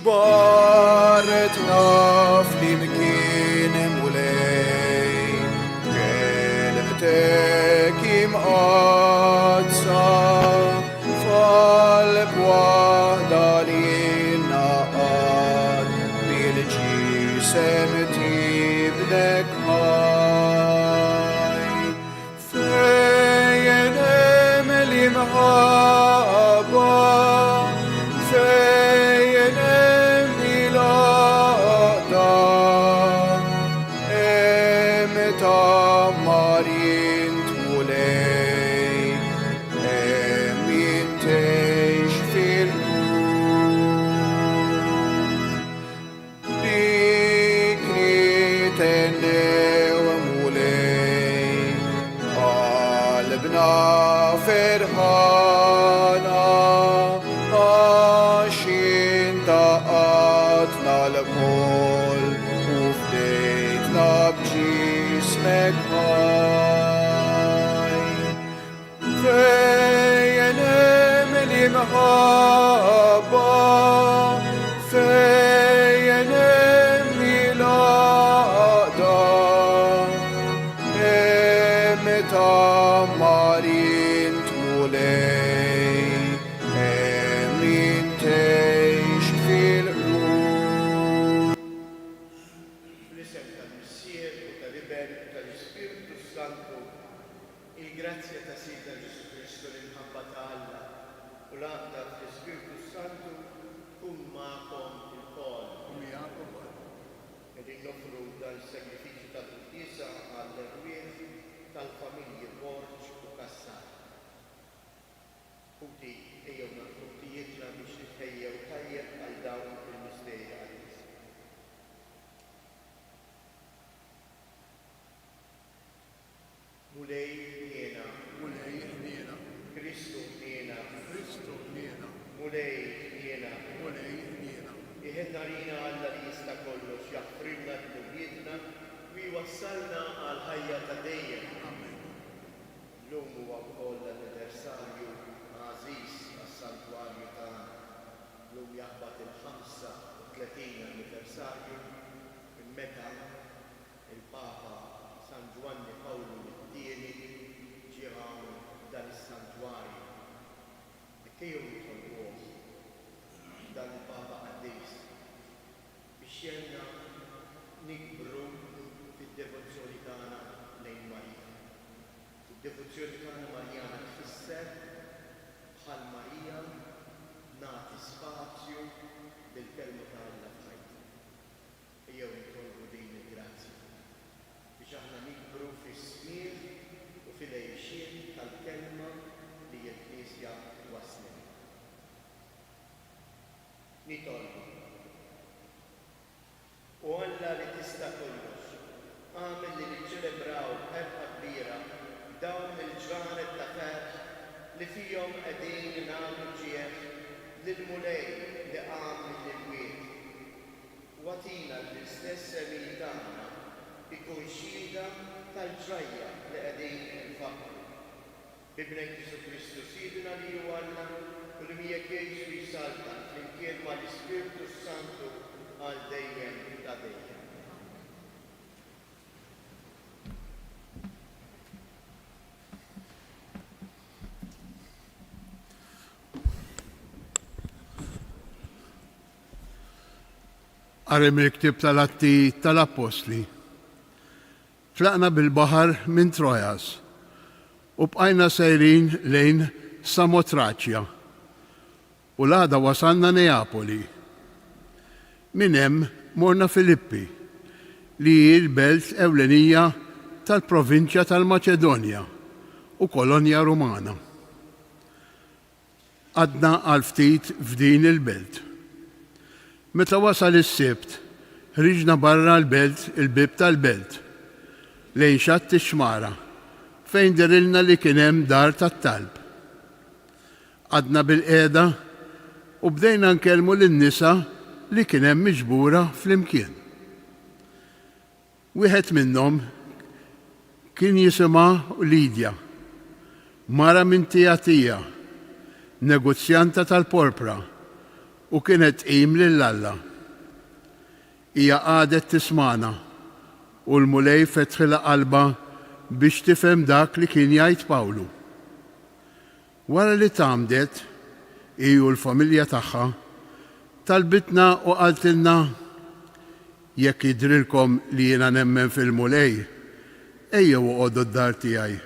جبارتنا فليمكن مولاي كلمتك مقدسة فالبوادالينا بالجسم تبنك هاي فين المحبة فين ميلادا امتى مارين تولي امين تشفي بكري ومولي قلبنا فرحانا عاشين طاقتنا الكل وفديتنا بجسمك هاي فين من المحبة فين ميلادا امتى مارين تولي امين تشفي القلوب. L'Isem tal-Missier u tal-Iben u tal-Ispiritu Santu, il-grazzja ta' Sidna Ġesu Kristu l-imħabba ta' Alla u l-għaqda tal-Ispiritu Santu kun ma'kom il-kol. Qegħdin nofru dal-sagrifiċċju tal-Qudisa għall-irwieħ tal-familji Borġ u Kassar. Kuti ejjew nagħmlu ħtijietna biex nitħejjew tajjeb għal dawn il-misteri għal-Is. Mulej niena, Kristu niena, mulej niena, iħedna rina Alla li jista' kollox jaħfrilna d-dubjietna u jwassalna għal ħajja ta' dejjem. Llum huwa wkoll l-anniversarju għażiż għas-santwarju tagħna. Llum jaħbad il-35 anniversarju minn meta il-Papa San Giovanni Pawlu II ġie hawn dan is-santwarju. Ejjew nitolbuh dan il-Papa Qaddis biex jenna nikbru fid-devozzjoni tagħna lejn Marija. Id-devozzjoni tagħna Marjana tfisser bħal Marija nagħti spazju lill-kelma ta' Alla f'ħajti. Ejjew nitolbu din il-grazzja biex aħna nikbru fis-smieħ u fil-għejxien tal-kelma li l-Knisja waslilna. Nitolbu. U Alla li tista' kollox, għamel li niċċelebraw ħerqa kbira dawn il-ġranet ta' ferħ li fihom qegħdin nagħmlu ġieħ lill-mulej li qam mill-imwiet. U għatina l-istess semil tagħna ikun xhieda tal-ġrajja li qegħdin infaqru. Bibnek Ġesu Kristu Sidna li hu Alla u li miegħek jgħixu jsaltan flimkien mal-Ispiritu Santu għal dejjem ta' dejjem. Qari mill-ktieb tal-Atti tal-Apostli. Tlaqna bil-baħar minn Trojas u bqajna sejrin lejn Samotraċja u l-għada wasalna Neapoli. Minn hemm morna Filippi li hi l-belt ewlenija tal-provinċja tal-Maċedonja u kolonja Rumana. Għadna għal ftit f'din il-belt. Meta wasal is-sibt, ħriġna barra l-belt, il-bib tal-belt, lejn xatt ix-xmara, fejn dirilna li kien hemm dar tat-talb. Għadna bil-qiegħda u bdejna nkellmu lin-nisa li kien hemm miġbura flimkien. Wieħed minnhom kien jisimha Lidja, mara minn Tijatija, negozjanta tal-porpra, u kienet tqim lill-Alla. Hija qadet tismana u l-mulej fetħilha qalba biex tifhem dak li kien jgħid Pawlu. Wara li tgħamdet, hi u l-familja tagħha talbitna u qaltilna jekk jidhrilkom li jiena nemmen fil-mulej, ejjew uqogħdu d-dar tiegħi.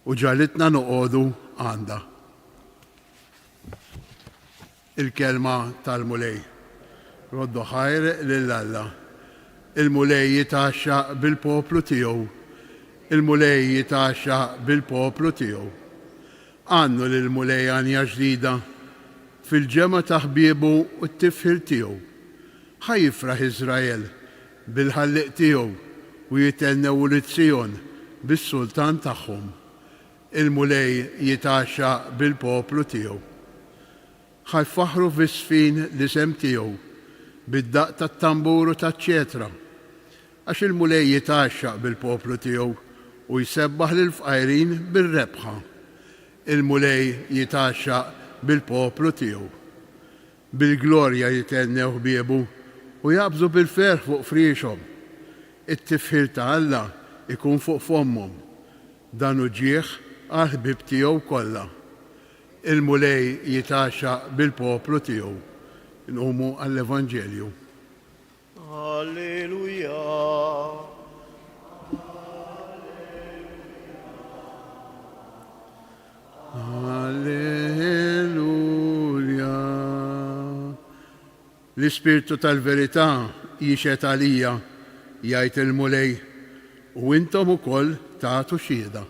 U ġalitna noqogħdu għandha. Il-kelma tal-mulej. Roddu ħajr lill-Alla. Il-mulej jitaxxa bil-poplu tiegħu. Il-mulej jitaxxa bil-poplu tiegħu. Għannu lill-mulej għanja ġdida fil-ġemma ta' ħbiebu u t-tifħir tiegħu. Ħajifraħ Iżrael bil-ħalliq tiegħu u jitennew l-Tzjon bis-sultan tagħhom. Il-mulej jitaxxa bil-poplu tiegħu. Ħajfaħru fis-sfin l-isem tiegħu bid-daq tat-tamburu taċ-ċetra, għax il-mulej jitaxxa bil-poplu tiegħu u jsebbaħ lill-fqajrin bir-rebħa. Il-mulej jitaxxa bil-poplu tiegħu. Bil-glorja jitennew ħbiebu u jaqbżu bil-ferħ fuq friexhom. It-tifħir ta' Alla ikun fuq fommhom. Dan hu ġieħ għall-ħbieb tiegħu kollha. Il-mulej jitaxxa bil-poplu tiegħu. Nqumu għall-Evanġelju. Alleluja. Alleluja. L-Ispirtu tal-verità jixed għalija, jgħid il-mulej, u intom ukoll tagħtu xhieda.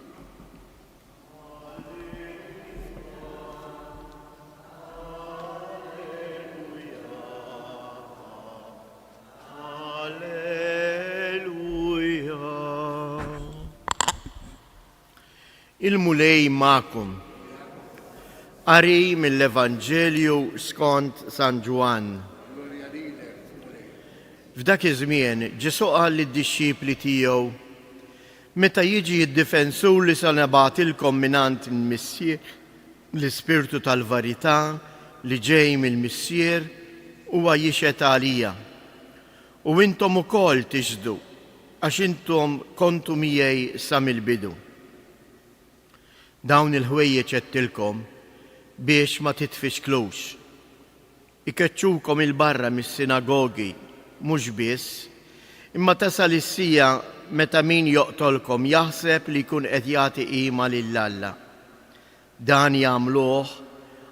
Il-mulej ma'kum. Qari mill-Evanġelju skont San Ġwan. F'dak iż-żmien Ġesu qal lid-dixxipli tiegħu, meta jiġi d-difensur li se nibgħatilkom mingħand il-Missier, l-Ispirtu tal-Verità li ġej mill-Missier huwa jixhed għalija. U intom ukoll tixhdu għax intom kontu miegħi sa mill-bidu. Dawn il-ħwejjeġ għedtilkom biex ma titfixklux. Ikeċċukom il-barra mis-sinagogi mhux biss, imma tasal is-sija meta min joqtolkom jaħseb li jkun qed jagħti qima lill-Alla. Dan jagħmluh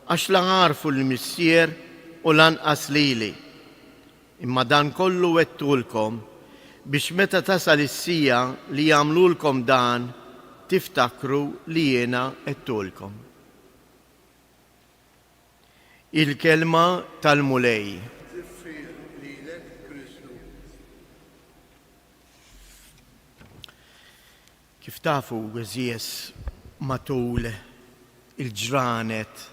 għax la għarfu l-Missier u lanqas lili. Imma dan kollu wettulkom biex meta tasal is-sija li jagħmlulkom dan tiftakru li jiena għedtulkom. Il-kelma tal-mulej. Kif tafu għazies matul il-ġranet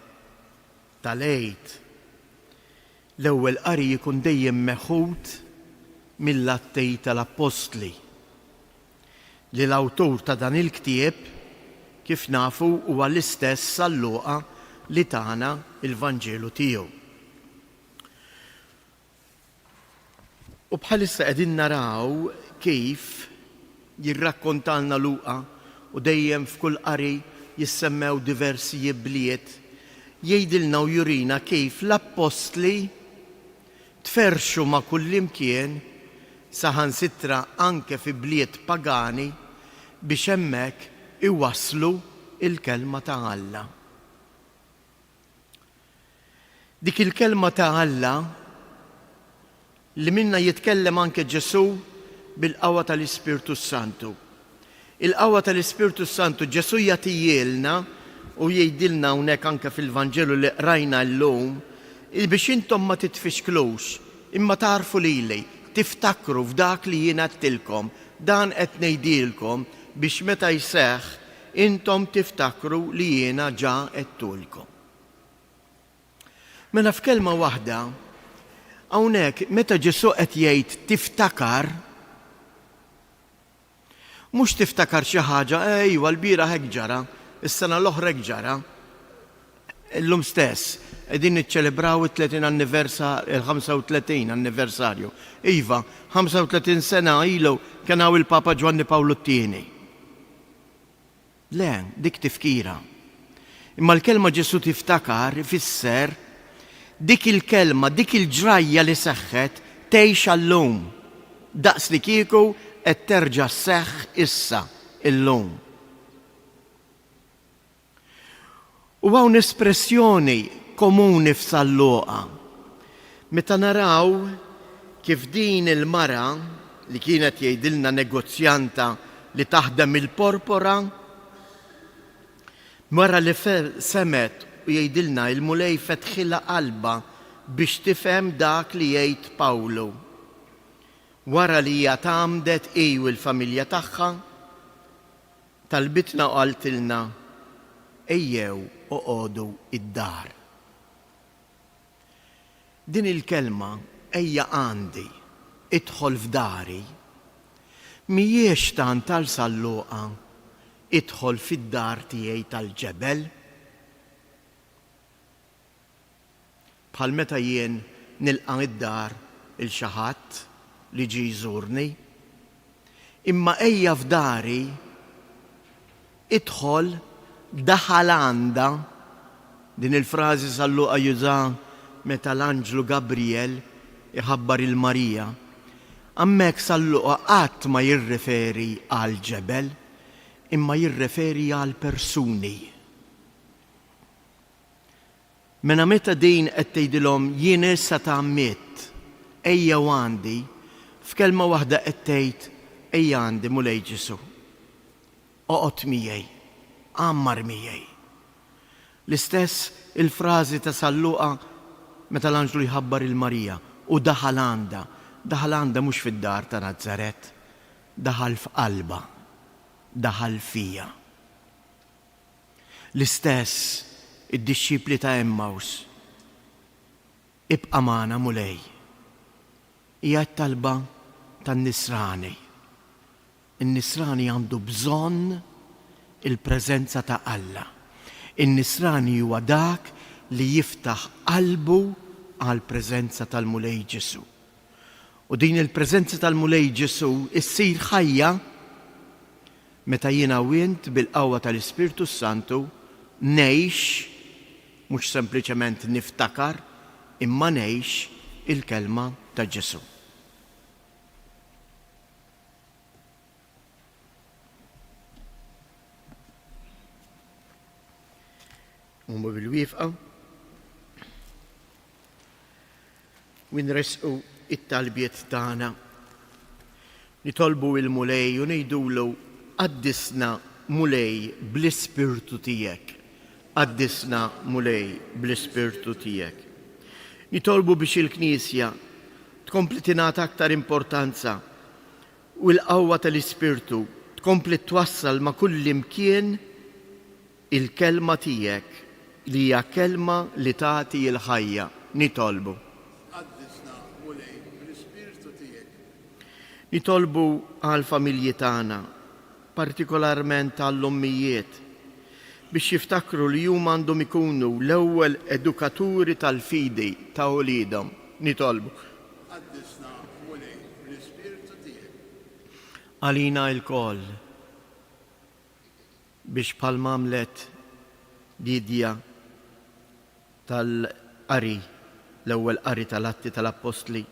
tal-għid, l-ewwel qari jkun dejjem meħud mill-attej tal-Apostli li l-awtur ta' dan il-ktieb kif nafu huwa l-istess Luqa li tagħna il-Vanġelu tiegħu. U bħalissa qegħdin naraw kif jirrakkontalna Luqa u dejjem f'kull qari jissemmew diversi jibliet jgħidilna u jurina kif l-Apostli tferxu ma' kullimkien saħansitra anke fi bliet pagani biex hemmhekk iwasslu il-kelma ta' Alla. Dik il-kelma ta' Alla li minna jitkellem anke Ġesu bil-qawwa tal-Ispirtu Santu. Il-qawwa tal-Ispirtu Santu Ġesu jagħtijilna u jgħidilna hawnhekk anke fil-Vanġelu li qrajna llum biex intom ma titfixklux imma tarfu lili, tiftakru f'dak li jien għedtilkom, dan qed ngħidilkom biex meta jseħħ intom tiftakru li jiena ġa għedtulkom. Mela f'kelma waħda, hawnhekk meta Ġesu qed jgħid tiftakar, mhux tiftakar xi ħaġa ejwa l-bieraħ hekk ġara, is-sena l-oħra hekk ġara. Illum stess, qegħdin niċċelebraw il-35 anniversarju. Iva, 35 sena ilu kien hawn il-Papa Ġwanni Pawlu II. Le, dik tifkira. Imma l-kelma Ġesu tiftakar ifisser dik il-kelma, dik il-ġrajja li seħħet tgħix għallum. Daqs li kieku qed terġa' sseħħ issa illum. U hawn espressjoni komuni f'Salluqa. Meta naraw kif din il-mara li kienet jgħidilna negozjanta li taħdem il-porpora, mara li semet u jgħidilna il-mulej fetħilha qalba biex tifhem dak li jgħid Pawlu. Wara li hija tgħamdet u l-familja tagħha, talbitna u qaltilna ejjew oqogħdu id-dar. Din il-kelma ejja għandi, idħol f'dari, mhijiex tant tal-Salluqa, idħol fid-dar tiegħi tal-ġebel. Bħal meta jien nilqa' id-dar il xi ħadd li ġie jżurni, imma ejja f'dari idħol daħal għanda, din il-frażi Salluqa juża meta l-Anġlu Gabriel iħabbar il-Marija. Hemmhekk Salluqa qatt ma jirreferi għal ġebel, imma jirreferi għal persuni. Mela meta din qed tgħidilhom jien issa tagħmmiet ejja għandi, f'kelma waħda qed tgħid ejja għandi mulej Ġesu. Oqgħod miegħi, għammar miegħi. L-istess il-frażi ta' Salluqa meta l-Anġlu jħabbar il-Marija u daħal għandha. Daħal għandha mhux fid-dar ta' Nażaret, daħal f'qalba, daħal fija. L-istess id-dixxipli ta' Emmaus. Ibqa' magħna mulej. Hija t-talba tan-Nisrani. In-Nisrani għandu bżonn il-preżenza ta' Alla. In-Nisrani huwa dak li jiftaħ qalbu għal preżenza tal-mulej Ġesu. U din il-preżenza tal-mulej Ġesu issir ħajja meta jiena wint bil-qawwa tal-Ispirtu Santu ngħix mhux sempliċement niftakar imma ngħix il-kelma ta' Ġesu. Huma bil-wifqa u nresqu it-talbiet tagħna. Nitolbu il-mulej u ngħidulu qaddisna mulej bl-Ispirtu tiegħek. Qaddisna mulej bl-Ispirtu tiegħek. Nitolbu biex il-Knisja tkompli tingħata aktar importanza u l-qawwa tal-Ispirtu tkompli twassal ma' kull imkien il-kelma tiegħek li hija kelma li tagħti l-ħajja. Nitolbu. Qaddisna mulej bl-Ispirtu tiegħek. Nitolbu għall-familji tagħna, partikolarment għall-ommijiet, biex jiftakru li huma għandhom ikunu l-ewwel edukaturi tal-fidi ta' wliedhom. Nitolbu. Qaddisna mulej bl-Ispirtu tiegħek. Għalina l-koll biex bħal għamlet Lidja tal-qari, l-ewwel qari tal-Atti tal-Apostli,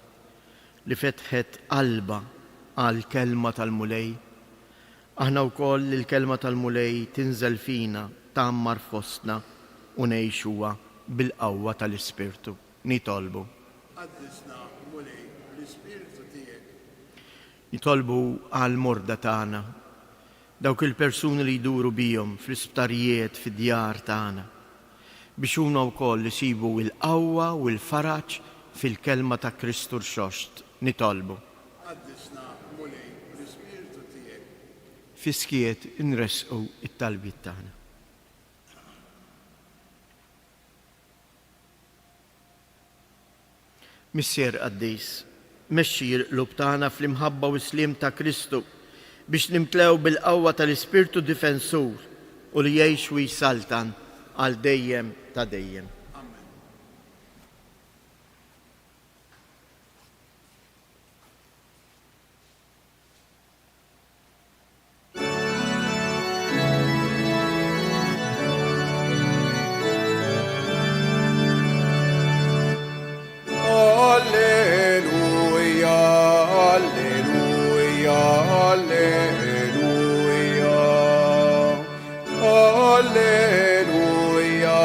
li fetħet qalba għal kelma tal-mulej. Aħna wkoll il-kelma tal-mulej tinżel fina, tagħmmar fostna u ngħixuha bil-qawwa tal-Ispirtu. Nitolbu. Qaddisna mulej bl-Ispirtu tiegħek. Nitolbu għall-morda tagħna, dawk il-persuni li jduru bihom fl-isptarijiet fid-djar tagħna, biex huma wkoll isibu l-qawwa u l-faraġġ fil-kelma ta' Kristu rxoxt. Nitolbu. Qaddisna mulej bl-Ispirtu tiegħek. Fiskiet inresqu it-talbiet tagħna. Missier Qaddis, mexxi l-qlub tagħna fl-imħabba u s-slim ta' Kristu biex nimtlew bil-qawwa tal-Ispirtu difensur u li jgħix u jsaltan għal dejjem ta' dejjem. Amen. Alleluia, alleluia, alleluia. Alleluia,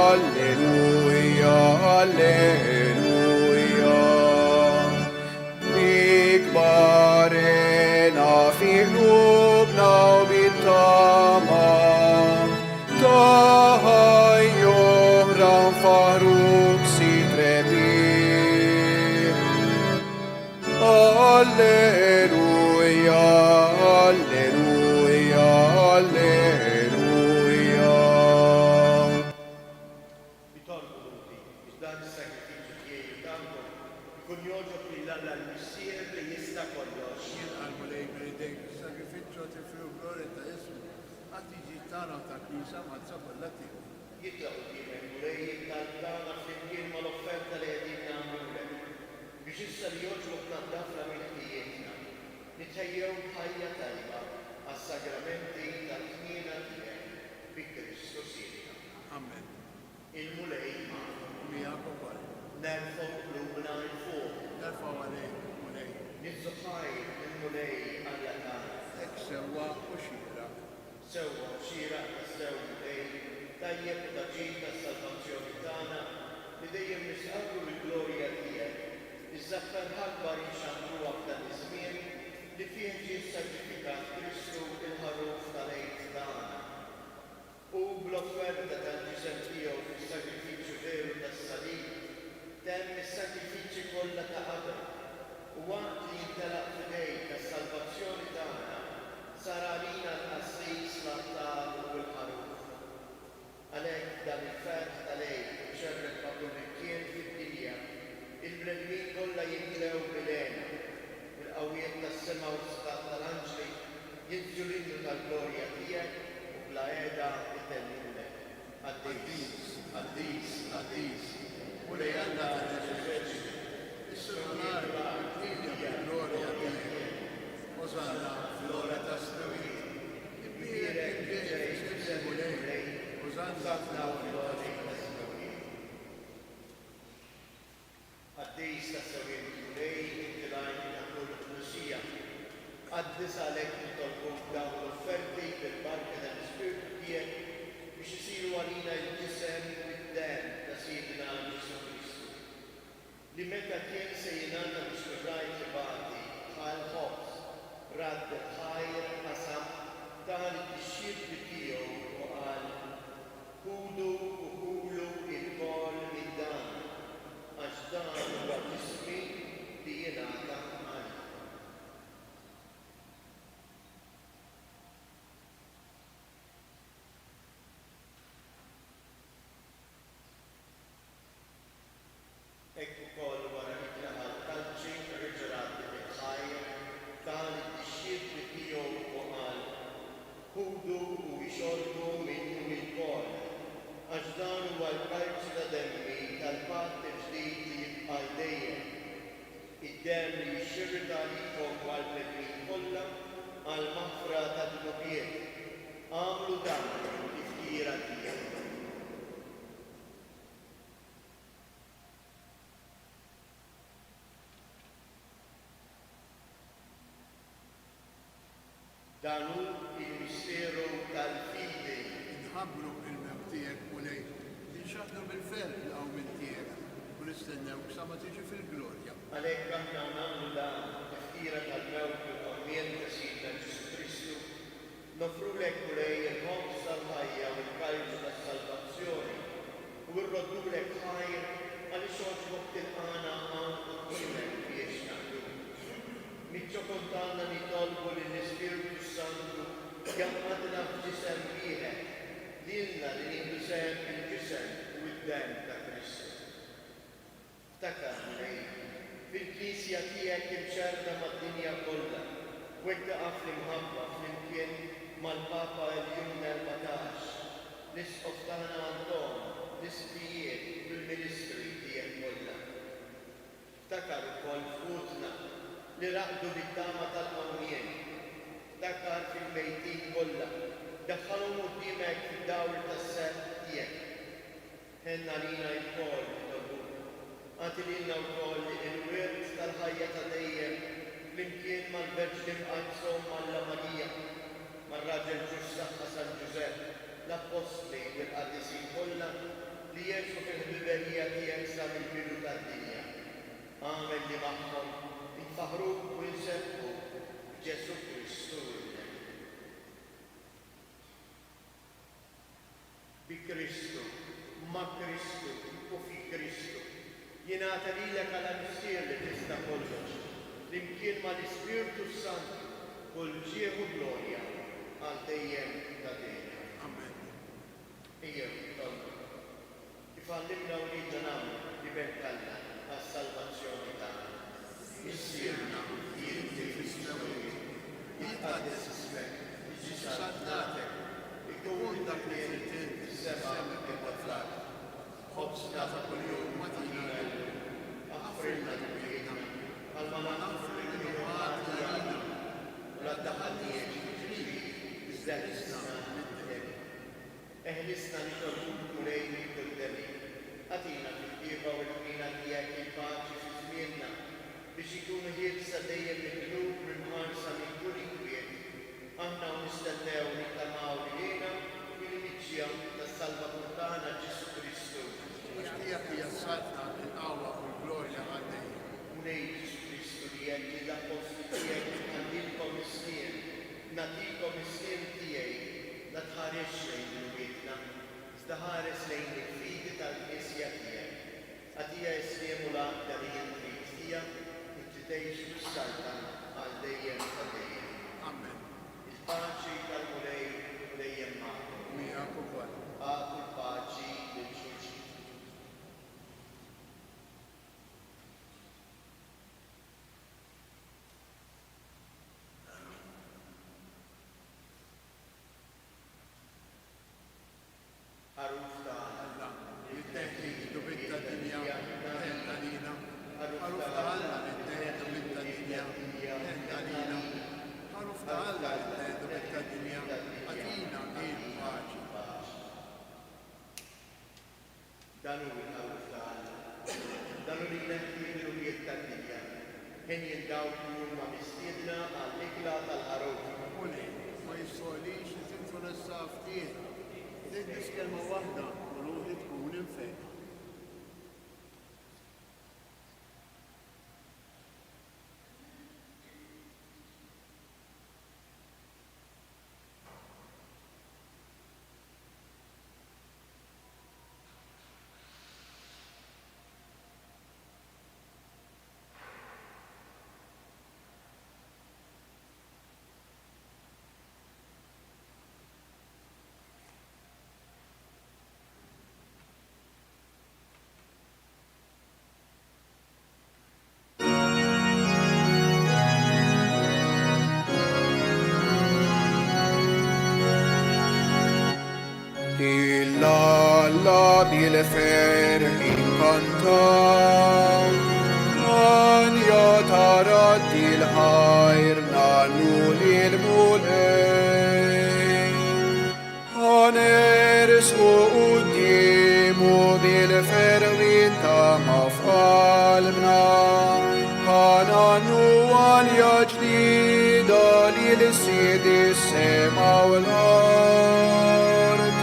alleluia, alleluia. Ikbarena fi qlubna u bit-tama, taħajjohran fahruk sitrebir. Alleluia, alleluia, alleluia. Bitolbu Ludi, biex dan is-sagrifiċċju tiegħi tagħhom ikun joġob lill-Alla l-Missier li jista' kollox. Għal-mulej b'ridejk il-sagrifiċċju tifru gloria ta' Jessu, għatti ġittana ta' knisa ma' t-sabolla tiegħu. Jitlaqu diemek mulej tal-dana flimkien mal-offerta li qegħdin nagħmlulek biex issa li joġbok naddafla milkijietna nitħejjew b'ħajja tajba għas-sagramenti tal-ħniena tiegħek bi Kristu Sirja. Amen. Il-mulej Mijak ukoll. nerfgħu qlubna il fuq, Nerfaw għalejk, mulej. nizzuħajr il-mulej Alla tagħna. Ek sewa u xira. Sewwa xira tas-sew mulej tajjeb u taġid tas-salvazzjoni tagħna li dejjem nisqallu l-glorja tiegħek. Iż-żaffar ħakbar jinxandru f'dan iż-żmien li fih ġie sagrifikat Kristu il-ħaruf tal-għid tagħna. U bl-offerta tal-ġisem tiegħu fis-sagrifiċċju veru tas-salib temm is-sagrifiċċji kollha ta' qabel u waqt li jintelaq f'idejk tas-salvazzjoni tagħna sar għalina l-qassis l-altar u l-ħaruf. Għalhekk dan il-fett tal-għid xerrek qablu kien fid-dinja il-bnedmin kollha jimlew bil-għena, il-qawwiet tas-sema u s-stat tal-anġli jinżlu l-innu tal-glorja tiegħek u bla qiegħda itellulek. Qaddis, qaddis, qaddis. U li għandna tal-eżerċizzju. Is-solar, il-dinja gloria tiegħek. Ożana fl-ora ta' stawit. Ibirek ġej, mulej. Ożana fl-ora ta' Għaddis ta' sewien mulej intilajn ta' kull lusija. Għaddis għalek nitolbuk dawn l-offerti bil-barka tal-Ispirtu tiegħek biex isiru għalina l-ġisem id-dem ta' Sidina Ġesu Kristu. Li meta kien se jingħata biex nirraj ġibati bħal ħobż rad ħajr qasam dan ix-xirki tiegħu u qal kudu u kulu il-kol id-dan għax dan huwa ġismi li jingħata għal. Ekk ukoll wara li tlaħaq kalċi riġrati bil-ħajr dan ix-xirki tiegħu u qal kudu u jxorbu minnu il-kol għax dan huwa l-kalċi ta' demmi tal-patt il-ġdid li jibqa' dejjem. Id-dem li jxirrita għalikom għal-bnedmin kollha għal-maħfra tad-dnubiet. Għamlu dan il-tifkira tiegħek. Dan hu il-misteru tal-fidi. Inħabbru il-mem tiegħek mulej. Inxaħdu bil-fer l-għaw minn tiegħek. U nistennew sa ma tiġi fil-glorja. Għalhekk aħna nagħmlu dan tifkira tal-mewt bil-qormien ta' Sidna Ġesu Kristu, nofrulek mulej il-ħobż tal-ħajja u l-kalġu tas-salvazzjoni u rroddulek ħajr għaliex għoġbok tilqana hawn quddiemek biex naħdmu. Miċċo kontanna nitolbu lill-Ispirtu Santu jaqmadna f'ġisem wieħed lilna li nieħdu sehem il-ġisem u d-dem ta' Kristu. Ftakar mulej, fil-Knisja tiegħek imxerda mad-dinja kollha, u iddaqa' fl-imħabba flimkien mal-Papa Eljun 14, l-Isqof tagħna Anton, l-ispijiet bil-ministri tiegħek kollha. Ftakar ukoll futna li raqdu bid-dama tal-qawmien. Ftakar fil-mejtin kollha, daħħalhom quddiemek fid-dawl tas-seħħ tiegħek. Ħenna lina wkoll fid-dovur. Għati lilna wkoll il-wirt tal-ħajja ta' dejjem flimkien mal-Verġ li mqajshom Malla Marija, mar-Raġel ġus saħħa San Ġusepp, l-Apostli u l-Qaddisin kollha li jgħixu fil-ħbiberija tiegħek sa mill-bidu tad-dinja. Għamel li magħhom jinfaħruk u jinsebbu Ġesu Kristu. Bi Kristu, ma' Kristu u fi Kristu. Jingħata lilek għal missier li tista' kollox. Flimkien ma' l-Ispirtu Santu kull ġieħu glorja għal dejjem ta' dejjem. Amen. Ejjew, tolbu. Ifallimna u rridna nagħmlu li benkalna għas-salvazzjoni tagħna. Issirna jinti fis-semawiet, jitqaddes ismek, jiġi santatek, ikun dak li jintin fis-sema imma fl-ard. Ħobsna ta' kuljum matina llum, aħfrilna ġubietna, għal-ma nagħmlu l-minuħat jgħidna, u l-addaħadnijiet ġiġi, iżdaħisna mid-deb. Eħlisna li tolbuk kulejn kull-debi, għatina fil-qieba u l-ħina tiegħek il-paċi fi żmienna biex ikunu ħielsa dejjem mill-qlub mimħarsa minn kull inkwiet. Aħna nistennew nittamaw lilina il-miċċja tas-Salvatur tagħna Ġesu Kristu. Għax tiegħek hija s-salta il-qawwa u l-glorja għaddejjem. U ngħid Ġesu Kristu li jgħid l-apostli tiegħek għandilkom is-snien, nagħtikom is-snien tiegħi la tħares lejn il-wietna, iżda ħares lejn il-fidi tal-Knisja tiegħek. Għatija s-snien u l-għaqda li jintrid tiegħek u tgħix bis-salta għal dejjem ta' dejjem. Amen. Il-paċi tal-mulej u dejjem magħkom. Miegħek ukoll. Għatu l-paċi lil xulxin. Ħaruf ta' Alla, il-teħdidu bit-tad-dinja, teħda lina. Ħaruf ta' Alla, il-teħdidu bit-tad-dinja, teħda lina. Ħaruf ta' Alla, il-teħdidu bit-tad-dinja, għatina il-paċi. Danu il-ħaruf ta' Alla, danu li l-teħdidu bit-tad-dinja, ħen jindaw kull ma mistiedna għall-ikla tal-ħaruf. Uli, ma jissolix jisimtu l-saftiet. Biex kelma waħda u l-uħi tkun infejn. La bil-ferħ inkantaw, Anja tarat il-ħajr nanu lil-mulej. Ħanersu quddiemu bil-ferħin ta' mafqalbna, ħanannu għalja ġdida lil-sidi s-sema u l-ard.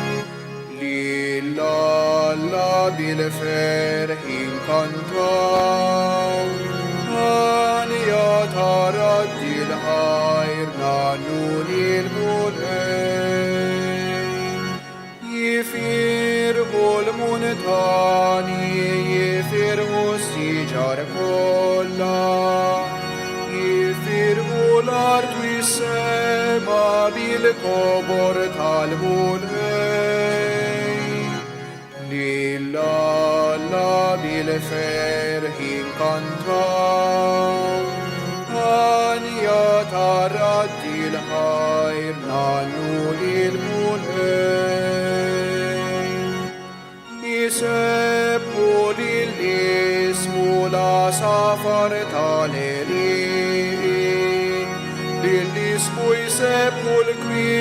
Alla bil-ferħ inkantaw, Anja tarat il-ħajr nanu lil-mulej. Jifirħu l-muntani, jifirħu s-siġar kollha, jifirħu l-art u s-sema bil-kobor tal-mulej. Alla bil-ferħ inkantaw, Anja tarat il-ħajr nanu lil-mulej. seppur l'ismo la safar taleri, l'ismo seppur qui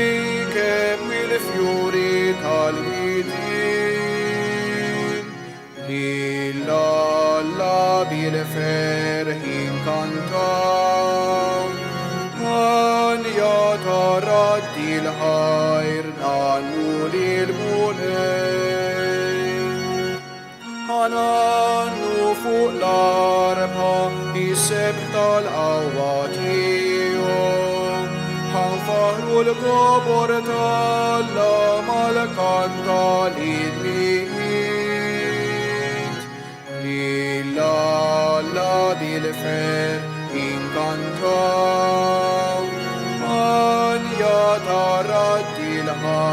che il fiori talvidin, lilla la bil ferhin cantam, an ya taraddi l'hayr nanu lil-munen. Hananu fuq l-arpa jisebta l-awatiju, ħanfaħru l-gobor tal-la mal-kanta l-idmijiet. Lilla la bil-fer inkantaw, an ya taraddi l-ħar